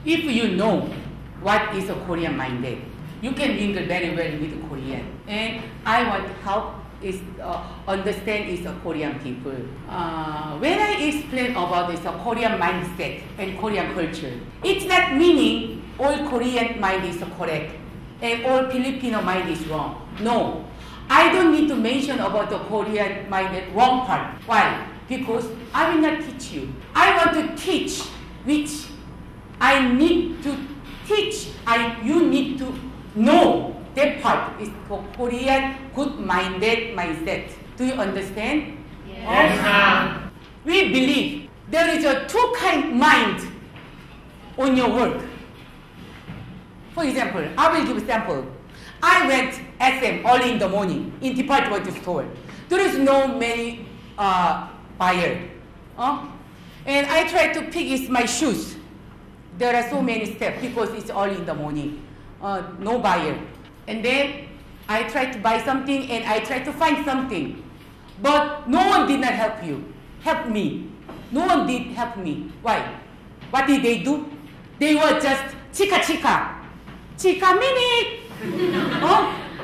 if you know what is a Korean minded, you can mingle very well with Korean. And I want to help is understand is Korean people. When I explain about this Korean mindset and Korean culture, it's not meaning all Korean mind is correct and all Filipino mind is wrong. No, I don't need to mention about the Korean minded wrong part. Why? Because I will not teach you. I want to teach which I need to teach. You need to know that part is for Korean good-minded mindset. Do you understand? Yes, ma'am. We believe there is a two kind mind on your work. For example, I will give a sample. I went SM early in the morning in department store. There is no many buyer. And I try to pick my shoes. There are so many steps because it's early in the morning. No buyer. And then I try to buy something and I try to find something. But no one did not help me. No one did help me. Why? What did they do? They were just chika minute.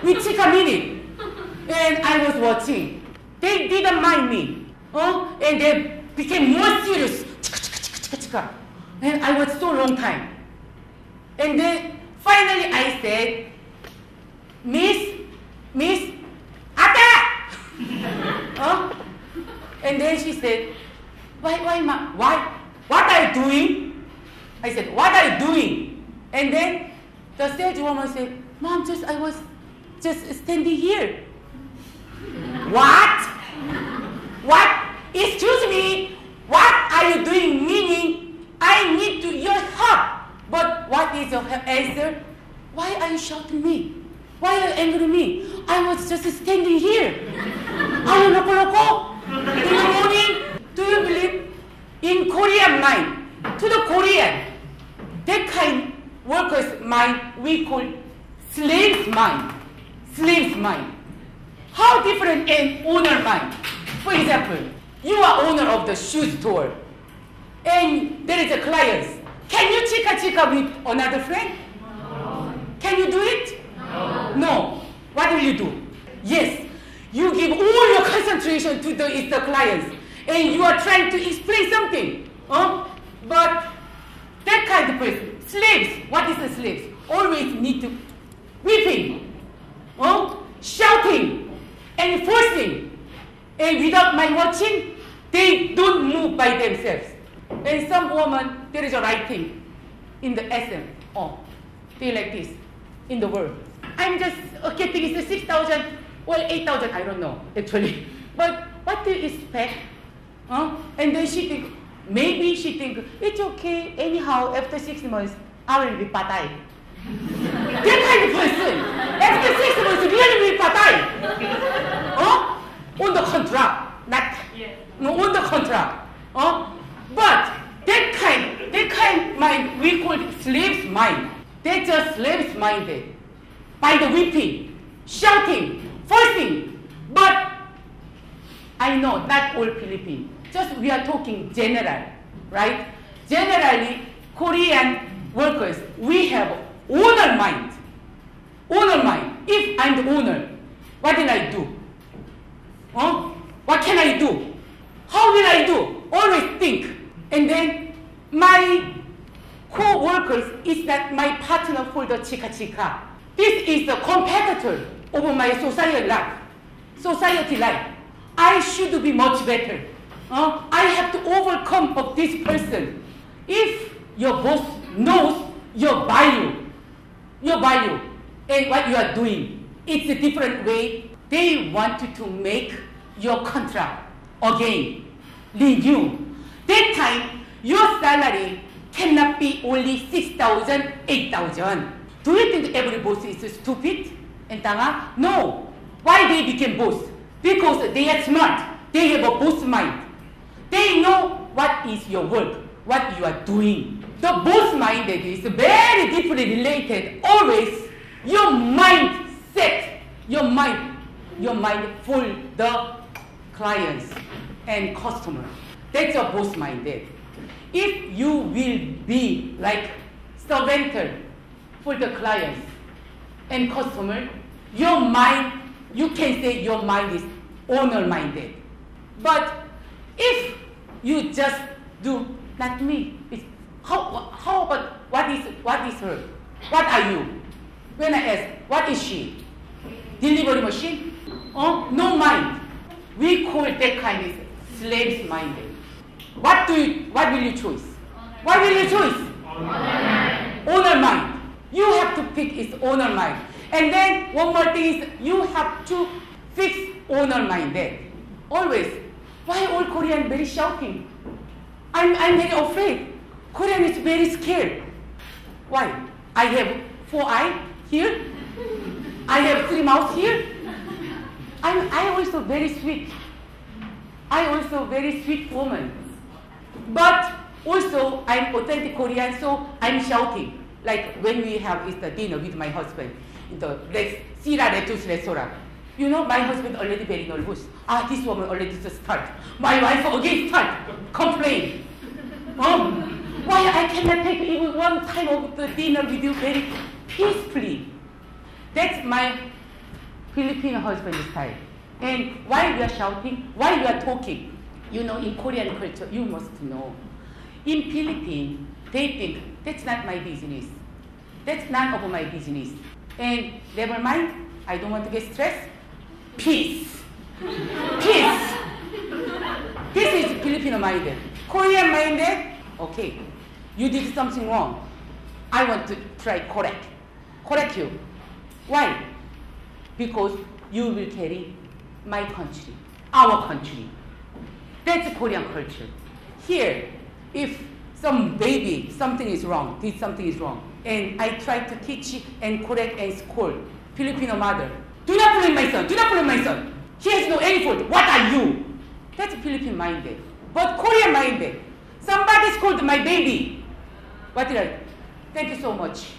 With chika minute. And I was watching. They didn't mind me. And they became more serious. Chika. And I was so long time. And then finally I said, Miss, Ate! And then she said, why, ma? Why? What are you doing? I said, what are you doing? And then the saleswoman said, Mom, I was just standing here. What? What? Excuse me, what are you doing? Meaning, I need your help. But what is your answer? Why are you shouting me? Why are you angry at me? I was just standing here. Are you loco? In the morning, do you believe in Korean mind? To the Korean, that kind workers' mind we call slave's mind. Slave's mind. How different an owner mind? For example, you are owner of the shoe store, and there is a client. Can you chika with another friend? No. Can you do it? No. No. What will you do? Yes. You give all your concentration to the clients, and you are trying to explain something. But that kind of person, slaves, what is a slave? Always need to whipping, shouting, and forcing. And without my watching, they don't move by themselves. And some woman, there is a writing in the SM. They like this in the world. I'm just getting it 6,000, well 8,000, I don't know actually. But what do you expect? And then maybe she think it's okay. Anyhow, after 6 months, I will be patay. That kind of person. After 6 months, really be patay. On the contract, not on the contract. But that kind mind we call slave's mind. They're just slaves minded. By the whipping, shouting, forcing. But I know not all Philippines. Just we are talking general, right? Generally, Korean workers, we have owner mind. Owner mind. If I'm the owner, what will I do? What can I do? How will I do? Always think. And then my co-workers is not my partner for the chika. This is the competitor over my society life. I should be much better. I have to overcome of this person. If your boss knows your value, and what you are doing, it's a different way. They want you to make your contract again, renew. That time, your salary cannot be only 6,000, 8,000. Do you think every boss is stupid and tanga? No. Why they became boss? Because they are smart. They have a boss mind. They know what is your work, what you are doing. The boss minded is very deeply related. Always your mindset, your mind for the clients and customer. That's your boss minded. If you will be like servant for the clients and customer, your mind, you can say your mind is owner-minded. But if you just do, not me, it's, how about what is her? What are you? When I ask, what is she? Delivery machine? Oh, no mind. We call that kind of slaves-minded. What will you choose? What will you choose? Owner mind. You have to pick its owner mind. And then one more thing is you have to fix owner minded. Always. Why all Korean very shouting? I'm very afraid. Korean is very scared. Why? I have 4 eyes here. I have 3 mouths here. I also very sweet. I also very sweet woman. But also I'm authentic Korean, so I'm shouting. Like when we have the dinner with my husband in the Sira Lettuce restaurant. You know, my husband already very nervous. This woman already start. My wife again start complain. Why I cannot take even one time of the dinner with you very peacefully? That's my Filipino husband style. And why we are shouting? Why we are talking? You know, in Korean culture, you must know. In Philippines, they think that's not my business. That's none of my business. And never mind, I don't want to get stressed. Peace. Peace. This is Filipino minded. Korean minded, okay, you did something wrong. I want to try correct you. Why? Because you will carry my country, our country. That's Korean culture. Here, if some baby, something is wrong, and I try to teach and correct and scold Filipino mother, do not blame my son, do not blame my son. He has no any fault. What are you? That's Philippine minded. But Korean minded. Somebody scolded my baby. What did I? Thank you so much.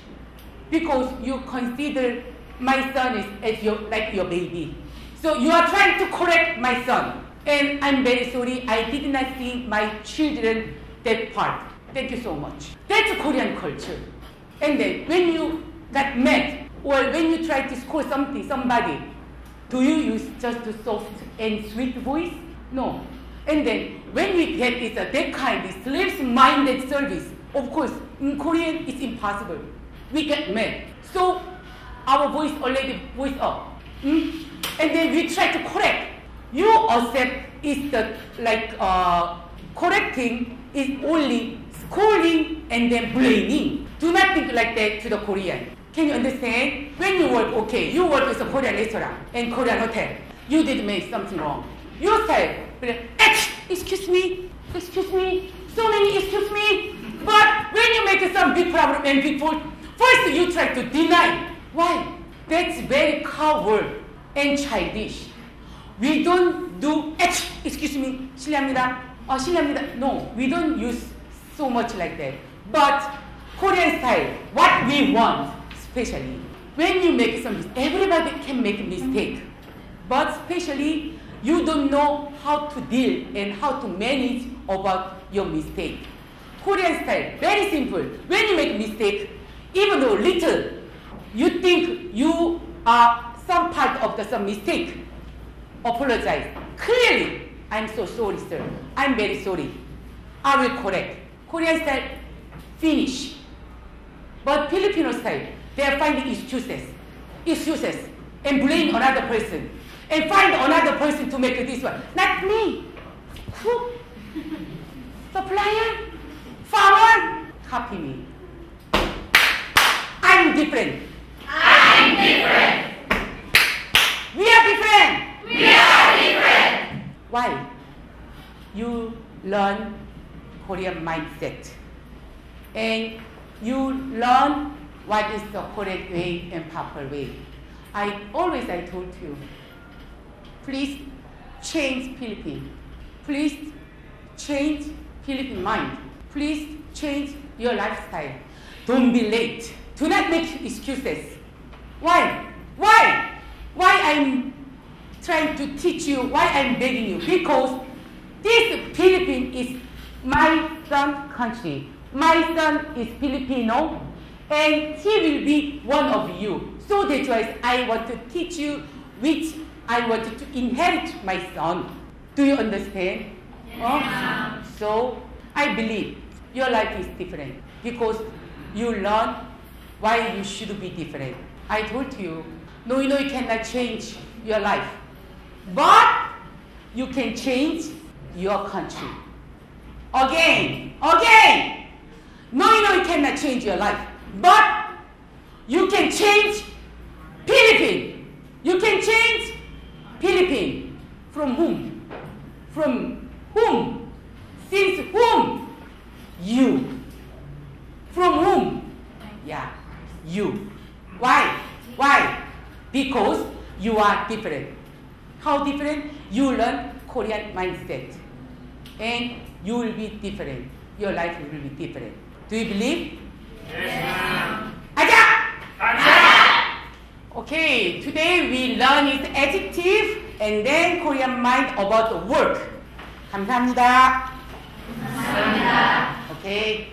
Because you consider my son as like your baby. So you are trying to correct my son. And I'm very sorry, I did not see my children that part. Thank you so much. That's Korean culture. And then when you got mad, or when you try to scold somebody, do you use just a soft and sweet voice? No. And then when we get that kind of slaves-minded service, of course, in Korean it's impossible. We get mad. So our voice already voice up. And then we try to correct. You accept is the correcting is only scolding and then blaming. Do not think like that to the Korean. Can you understand? When you work, okay, you work with a Korean restaurant and Korean hotel. You did make something wrong. You say, excuse me, so many excuse me. But when you make some big problem and big fault, first you try to deny. Why? That's very coward and childish. We don't do, excuse me, 실례합니다. 실례합니다. No, we don't use so much like that. But Korean style, what we want, especially, when you make some mistake, everybody can make a mistake. But especially, you don't know how to deal and how to manage about your mistake. Korean style, very simple. When you make a mistake, even though little, you think you are some part of some mistake, apologize. Clearly, I'm so sorry, sir. I'm very sorry. I will correct. Korean style, finish. But Filipino style, they are finding excuses, and blame another person, and find another person to make this one. Not me. Who? Supplier? Farmer? Copy me. I'm different. I'm different. We are different. We are different. Why? You learn Korean mindset. And you learn what is the correct way and proper way. I told you, please change Philippine. Please change Philippine mind. Please change your lifestyle. Don't be late. Do not make excuses. Why? Why I'm trying to teach you, why I'm begging you? Because this Philippines is my son's country. My son is Filipino, And he will be one of you. So that's why I want to teach you which I want to inherit my son. Do you understand? Yeah. So I believe your life is different because you learn why you should be different. I told you, no, you cannot change your life. But you can change your country. Again. No, you cannot change your life. But you can change Philippines. You can change Philippines. From whom? From whom? Since whom? You. From whom? Yeah, you. Why? Because you are different. How different? You learn Korean mindset. And you will be different. Your life will be different. Do you believe? Yes, ma'am. Okay, today we learn its adjective and then Korean mind about the work. 감사합니다. Okay.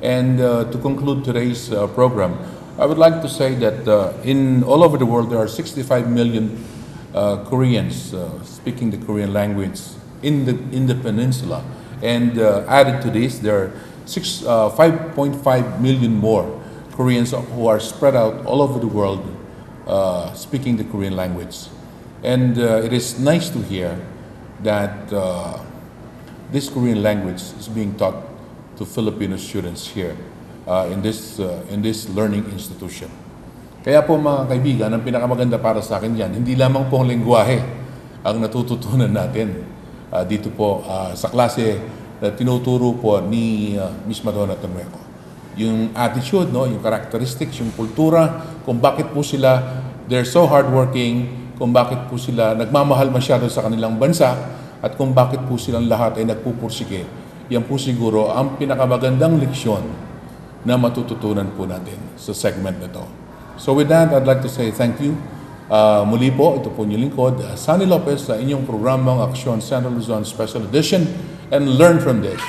And to conclude today's program, I would like to say that in all over the world there are 65 million Koreans speaking the Korean language in the peninsula, and added to this there are 5.5 million more Koreans who are spread out all over the world speaking the Korean language. And it is nice to hear that this Korean language is being taught to Filipino students here in this learning institution. Kaya po mga kaibigan, ang pinakamaganda para sa akin yan, hindi lamang po ang lengguwahe ang natututunan natin dito po sa klase na tinuturo po ni Miss Madonna Tonueco. Yung attitude, no, yung characteristics, yung kultura, kung bakit po sila they're so hardworking, kung bakit po sila nagmamahal masyado sa kanilang bansa, at kung bakit po silang lahat ay nagpupursige. Yan po siguro ang pinakamagandang leksyon na matututunan po natin sa segment na to. So with that, I'd like to say thank you. Muli po, ito po inyong lingkod, Sunny Lopez, sa inyong programang Aksyon Central Luzon Special Edition, and learn from this.